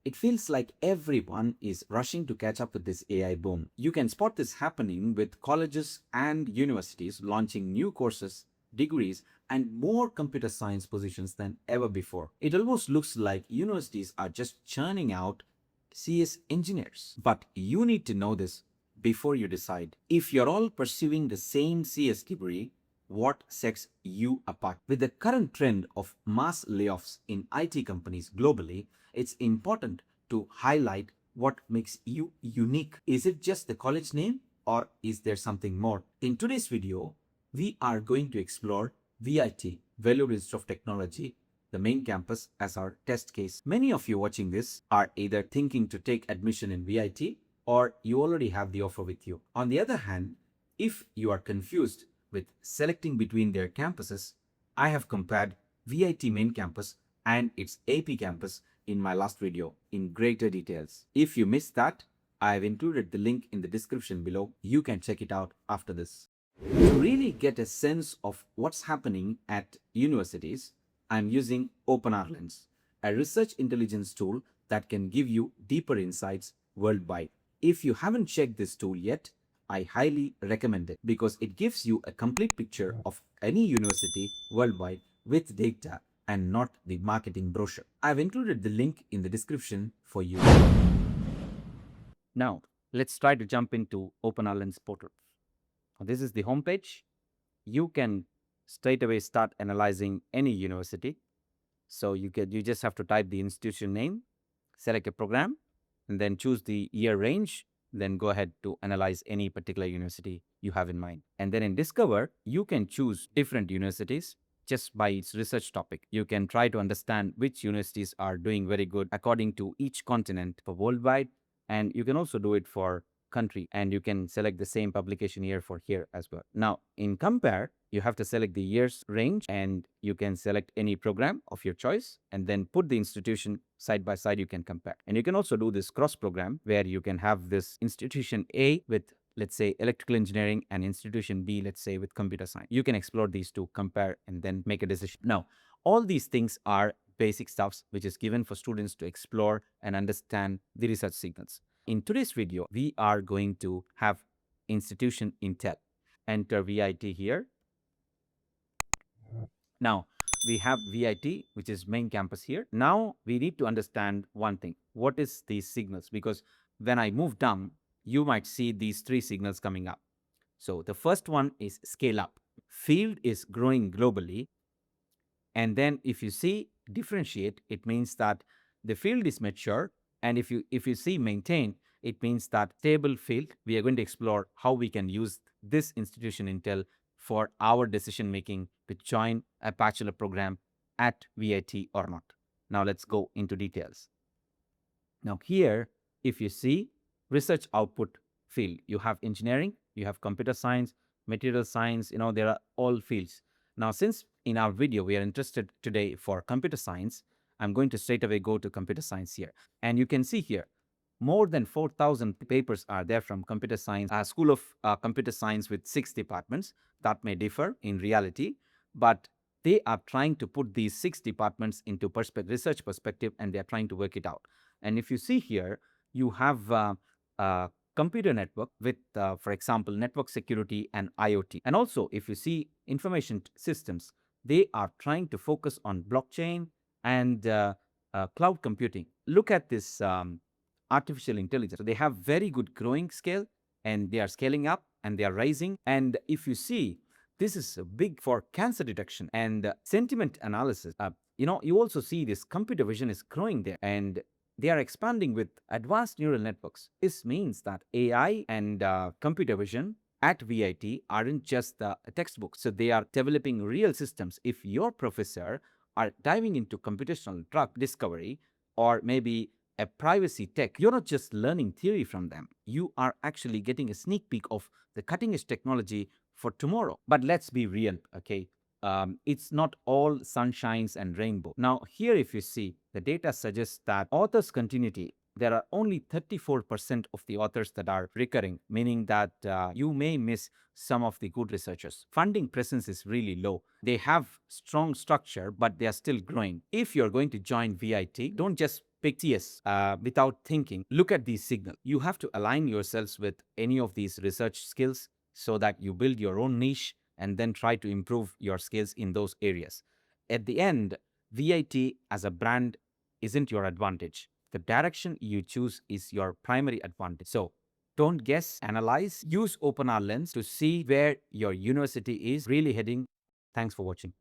It feels like everyone is rushing to catch up with this AI boom. You can spot this happening with colleges and universities launching new courses, degrees, and more computer science positions than ever before. It almost looks like universities are just churning out CS engineers. But you need to know this before you decide. If you're all pursuing the same CS degree, what sets you apart? With the current trend of mass layoffs in IT companies globally, it's important to highlight what makes you unique. Is it just the college name or is there something more? In today's video, we are going to explore VIT, Vellore Institute of Technology, the main campus, as our test case. Many of you watching this are either thinking to take admission in VIT or you already have the offer with you. On the other hand, if you are confused with selecting between their campuses, I have compared VIT main campus and its AP campus in my last video in greater details. If you missed that, I have included the link in the description below. You can check it out after this. To really get a sense of what's happening at universities, I'm using OpenRLens, a research intelligence tool that can give you deeper insights worldwide. If you haven't checked this tool yet, I highly recommend it because it gives you a complete picture of any university worldwide with data and not the marketing brochure. I've included the link in the description for you. Now, let's try to jump into OpenRLens portal. This is the homepage. You can straight away start analyzing any university. So you just have to type the institution name, select a program, and then choose the year range. Then go ahead to analyze any particular university you have in mind. And then in Discover, you can choose different universities just by its research topic. You can try to understand which universities are doing very good according to each continent for worldwide. And you can also do it for country, and you can select the same publication year for here as well. Now, in Compare, you have to select the years range, and you can select any program of your choice and then put the institution side by side. You can compare, and you can also do this cross program where you can have this institution A with, let's say, electrical engineering, and institution B, let's say, with computer science. You can explore these two, compare, and then make a decision. Now, all these things are basic stuffs which is given for students to explore and understand the research signals. In today's video, we are going to have Institution Intel. Enter VIT here. Now, we have VIT, which is main campus here. Now, we need to understand one thing. What is these signals? Because when I move down, you might see these three signals coming up. So, the first one is scale up. Field is growing globally. And then if you see differentiate, it means that the field is mature. And if you see maintain, it means that stable field. We are going to explore how we can use this Institution Intel for our decision making to join a bachelor program at VIT or not. Now let's go into details. Now here, if you see research output field, you have engineering, you have computer science, material science, there are all fields. Now, since in our video, we are interested today for computer science, I'm going to straight away go to computer science here. And you can see here, more than 4,000 papers are there from computer science, a school of computer science with 6 departments. That may differ in reality, but they are trying to put these 6 departments into research perspective, and they are trying to work it out. And if you see here, you have a computer network with, for example, network security and IoT. And also, if you see information systems, they are trying to focus on blockchain and cloud computing. Look at this artificial intelligence. So they have very good growing scale, and they are scaling up and they are rising. And if you see, this is big for cancer detection and sentiment analysis. You also see this computer vision is growing there, and they are expanding with advanced neural networks. This means that AI and computer vision at VIT aren't just the textbooks. So they are developing real systems. If your professor are diving into computational drug discovery or maybe a privacy tech, you're not just learning theory from them. You are actually getting a sneak peek of the cutting edge technology for tomorrow. But let's be real, okay? It's not all sunshines and rainbow. Now, here if you see, the data suggests that author's continuity, there are only 34% of the authors that are recurring, meaning that you may miss some of the good researchers. Funding presence is really low. They have strong structure, but they are still growing. If you're going to join VIT, don't just pick CS without thinking. Look at these signals. You have to align yourselves with any of these research skills so that you build your own niche and then try to improve your skills in those areas. At the end, VIT as a brand isn't your advantage. The direction you choose is your primary advantage. So don't guess, analyze, use OpenRLens to see where your university is really heading. Thanks for watching.